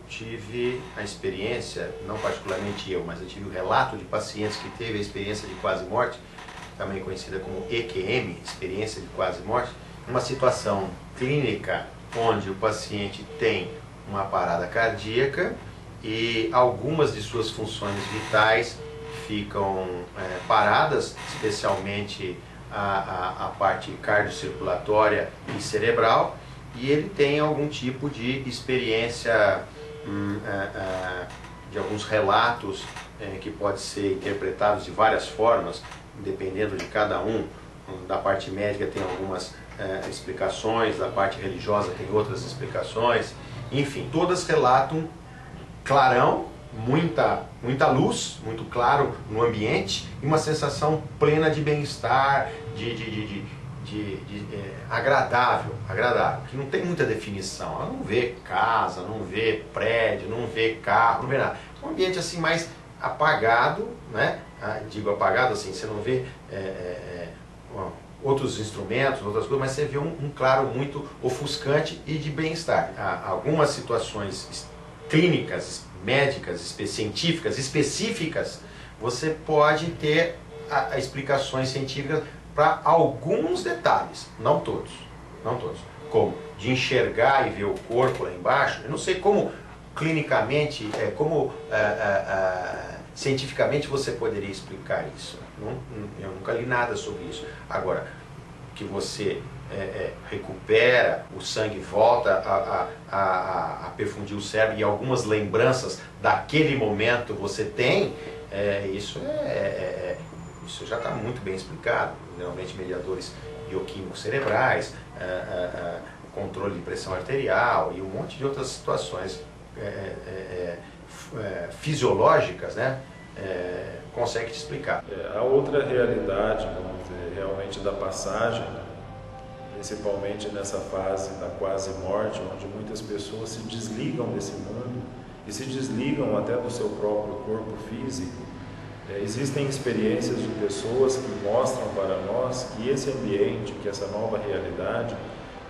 tive a experiência, não particularmente eu, mas eu tive o relato de pacientes que teve a experiência de quase morte, também conhecida como EQM, experiência de quase morte, uma situação clínica onde o paciente tem uma parada cardíaca e algumas de suas funções vitais ficam paradas, especialmente a parte cardiocirculatória e cerebral, e ele tem algum tipo de experiência, de alguns relatos que pode ser interpretados de várias formas, dependendo de cada um. Da parte médica tem algumas explicações, da parte religiosa tem outras explicações, enfim, todas relatam clarão, muita luz, muito claro no ambiente e uma sensação plena de bem-estar, agradável, que não tem muita definição. Ela não vê casa, não vê prédio, não vê carro, não vê nada. É um ambiente assim mais apagado, né? Digo apagado assim, você não vê outros instrumentos, outras coisas, mas você vê um claro muito ofuscante e de bem-estar. Há algumas situações clínicas, médicas, científicas, específicas, você pode ter explicações científicas para alguns detalhes, não todos, como de enxergar e ver o corpo lá embaixo. Eu não sei como clinicamente, cientificamente você poderia explicar isso. Eu nunca li nada sobre isso. Agora, que você recupera, o sangue volta a perfundir o cérebro e algumas lembranças daquele momento você tem, isso já está muito bem explicado. Geralmente mediadores bioquímicos cerebrais, controle de pressão arterial e um monte de outras situações fisiológicas, né? Consegue te explicar. A outra realidade, vamos dizer, realmente da passagem, principalmente nessa fase da quase morte, onde muitas pessoas se desligam desse mundo e se desligam até do seu próprio corpo físico. Existem experiências de pessoas que mostram para nós que esse ambiente, que essa nova realidade,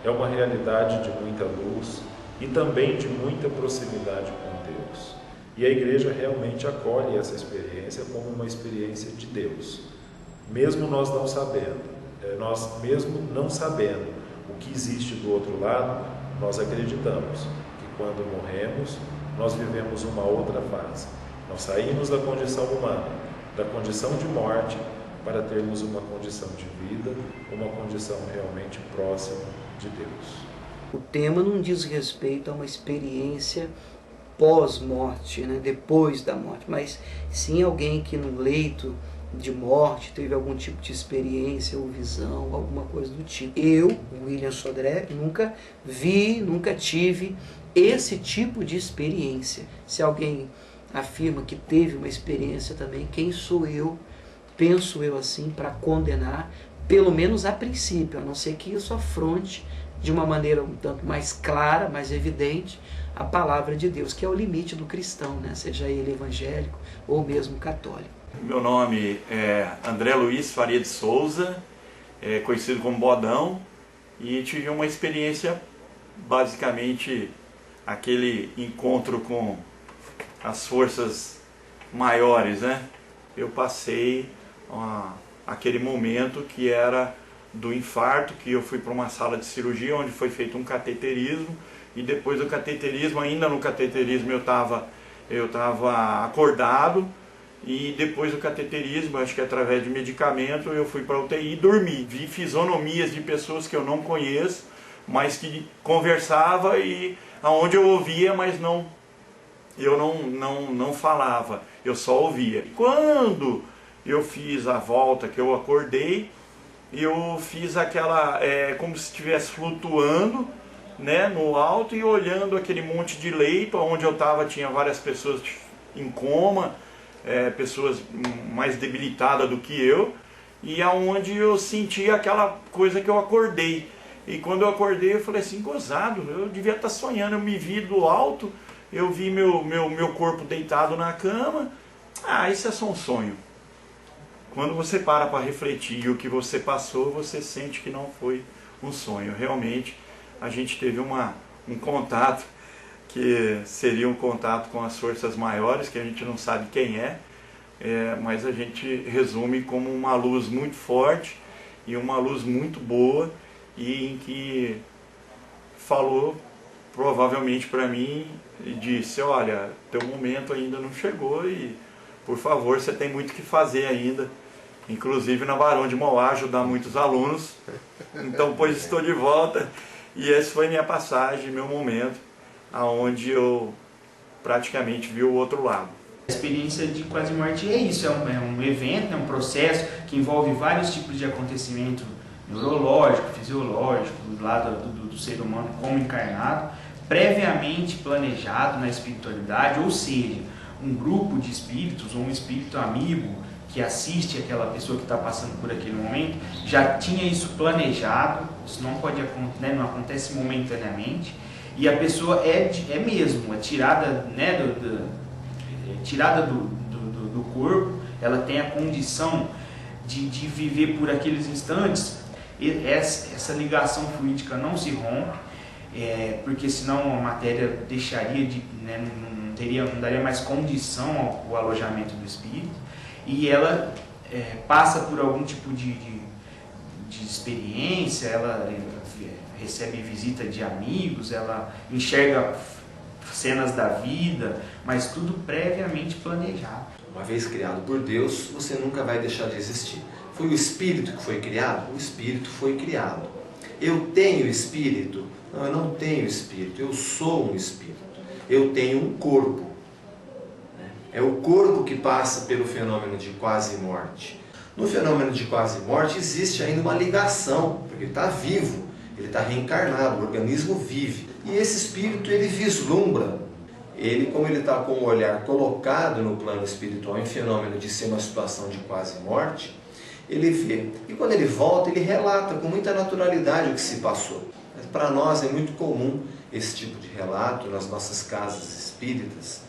é uma realidade de muita luz e também de muita proximidade com Deus. E a igreja realmente acolhe essa experiência como uma experiência de Deus, mesmo nós não sabendo. Nós mesmo não sabendo o que existe do outro lado, nós acreditamos que quando morremos, nós vivemos uma outra fase. Nós saímos da condição humana, da condição de morte, para termos uma condição de vida, uma condição realmente próxima de Deus. O tema não diz respeito a uma experiência pós-morte, né, depois da morte, mas sim alguém que no leito de morte teve algum tipo de experiência ou visão, alguma coisa do tipo. Eu, William Sodré, nunca vi, nunca tive esse tipo de experiência. Se alguém afirma que teve uma experiência também, quem sou eu, penso eu assim, para condenar, pelo menos a princípio, a não ser que isso afronte de uma maneira um tanto mais clara, mais evidente, a palavra de Deus, que é o limite do cristão, né? Seja ele evangélico ou mesmo católico. Meu nome é André Luiz Faria de Souza, conhecido como Bodão, e tive uma experiência, basicamente, aquele encontro com as forças maiores, né? Eu passei aquele momento que era do infarto, que eu fui para uma sala de cirurgia onde foi feito um cateterismo, e depois do cateterismo, ainda no cateterismo eu estava acordado, e depois do cateterismo, acho que através de medicamento, eu fui para a UTI e dormi. Vi fisionomias de pessoas que eu não conheço, mas que conversava e aonde eu ouvia, mas eu não falava, eu só ouvia. Quando eu fiz a volta, que eu acordei, eu fiz aquela, como se estivesse flutuando, né, no alto e olhando aquele monte de leito, onde eu estava tinha várias pessoas em coma, pessoas mais debilitadas do que eu, e aonde eu senti aquela coisa que eu acordei. E quando eu acordei eu falei assim, gozado, eu devia estar sonhando, eu me vi do alto, eu vi meu corpo deitado na cama, isso é só um sonho. Quando você para refletir o que você passou, você sente que não foi um sonho. Realmente, a gente teve um contato que seria um contato com as forças maiores, que a gente não sabe quem é, mas a gente resume como uma luz muito forte e uma luz muito boa, e em que falou provavelmente para mim e disse: olha, teu momento ainda não chegou e, por favor, você tem muito o que fazer ainda, inclusive na Barão de Mauá, ajudar muitos alunos. Então, pois estou de volta, e essa foi minha passagem, meu momento, aonde eu praticamente vi o outro lado. A experiência de quase morte é isso, é um evento, é um processo que envolve vários tipos de acontecimento neurológico, fisiológico, do lado do ser humano como encarnado, previamente planejado na espiritualidade, ou seja, um grupo de espíritos ou um espírito amigo que assiste aquela pessoa que está passando por aquele momento, já tinha isso planejado, isso não pode acontecer, né, não acontece momentaneamente, e a pessoa é tirada, né, tirada do corpo, ela tem a condição de viver por aqueles instantes. Essa ligação fluídica não se rompe, porque senão a matéria deixaria de, né, não daria mais condição ao alojamento do espírito, e ela passa por algum tipo de experiência, ela recebe visita de amigos, ela enxerga cenas da vida, mas tudo previamente planejado. Uma vez criado por Deus, você nunca vai deixar de existir. Foi o espírito que foi criado? O espírito foi criado. Eu tenho espírito? Não, eu não tenho espírito, eu sou um espírito. Eu tenho um corpo. É o corpo que passa pelo fenômeno de quase morte. No fenômeno de quase morte existe ainda uma ligação, porque ele está vivo, ele está reencarnado, o organismo vive. E esse espírito, ele vislumbra, como ele está com o olhar colocado no plano espiritual em fenômeno de ser uma situação de quase morte, ele vê. E quando ele volta, ele relata com muita naturalidade o que se passou. Mas para nós é muito comum esse tipo de relato nas nossas casas espíritas,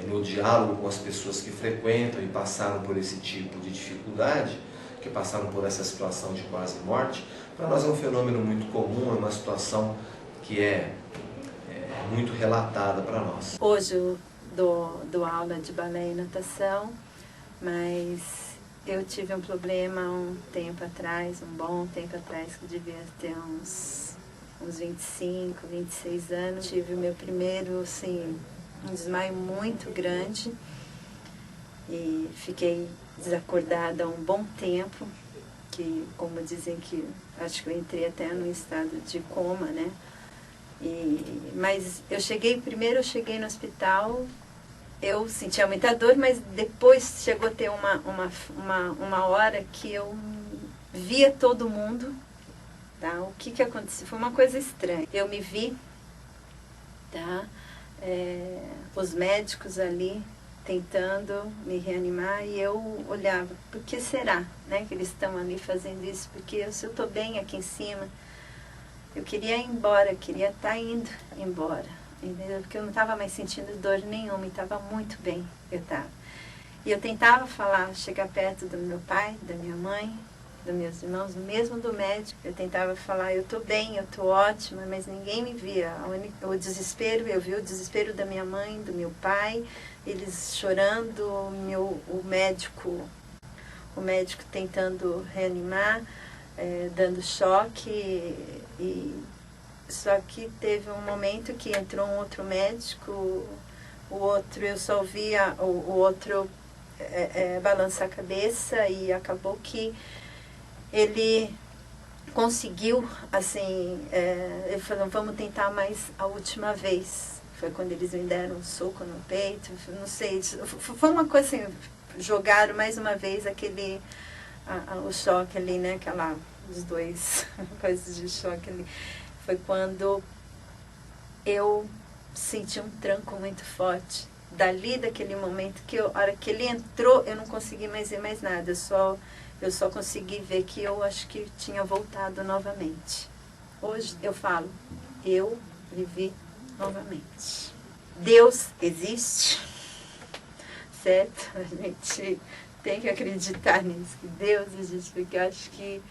no diálogo com as pessoas que frequentam e passaram por esse tipo de dificuldade, que passaram por essa situação de quase morte. Para nós é um fenômeno muito comum, é uma situação que é muito relatada para nós. Hoje eu dou aula de balé e natação, mas eu tive um problema um tempo atrás, um bom tempo atrás, que devia ter uns 25, 26 anos. Tive o meu primeiro, assim, um desmaio muito grande e fiquei desacordada um bom tempo, que, como dizem, que acho que eu entrei até num estado de coma, né? Mas primeiro eu cheguei no hospital, eu sentia muita dor, mas depois chegou a ter uma hora que eu via todo mundo, tá? O que aconteceu? Foi uma coisa estranha. Eu me vi, tá? Os médicos ali tentando me reanimar, e eu olhava, por que será, né, que eles estão ali fazendo isso? Porque se eu estou bem aqui em cima, eu queria ir embora, eu queria estar indo embora, entendeu? Porque eu não estava mais sentindo dor nenhuma, e estava muito bem, eu estava. E eu tentava falar, chegar perto do meu pai, da minha mãe, dos meus irmãos, mesmo do médico, eu tentava falar, eu estou bem, eu estou ótima, mas ninguém me via. O desespero, eu vi o desespero da minha mãe, do meu pai, eles chorando, o médico tentando reanimar, dando choque, só que teve um momento que entrou um outro médico, o outro, eu só via o outro balançar a cabeça, e acabou que ele conseguiu, assim, ele falou, vamos tentar mais a última vez. Foi quando eles me deram um soco no peito, não sei, foi uma coisa assim, jogaram mais uma vez o choque ali, né, os dois coisas de choque ali. Foi quando eu senti um tranco muito forte. Daquele momento, a hora que ele entrou, eu não consegui mais ver mais nada, eu só consegui ver que eu acho que tinha voltado novamente. Hoje eu falo, eu vivi novamente. Deus existe, certo? A gente tem que acreditar nisso, que Deus existe, porque eu acho que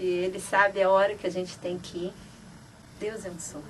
Ele sabe a hora que a gente tem que ir, Deus é um som.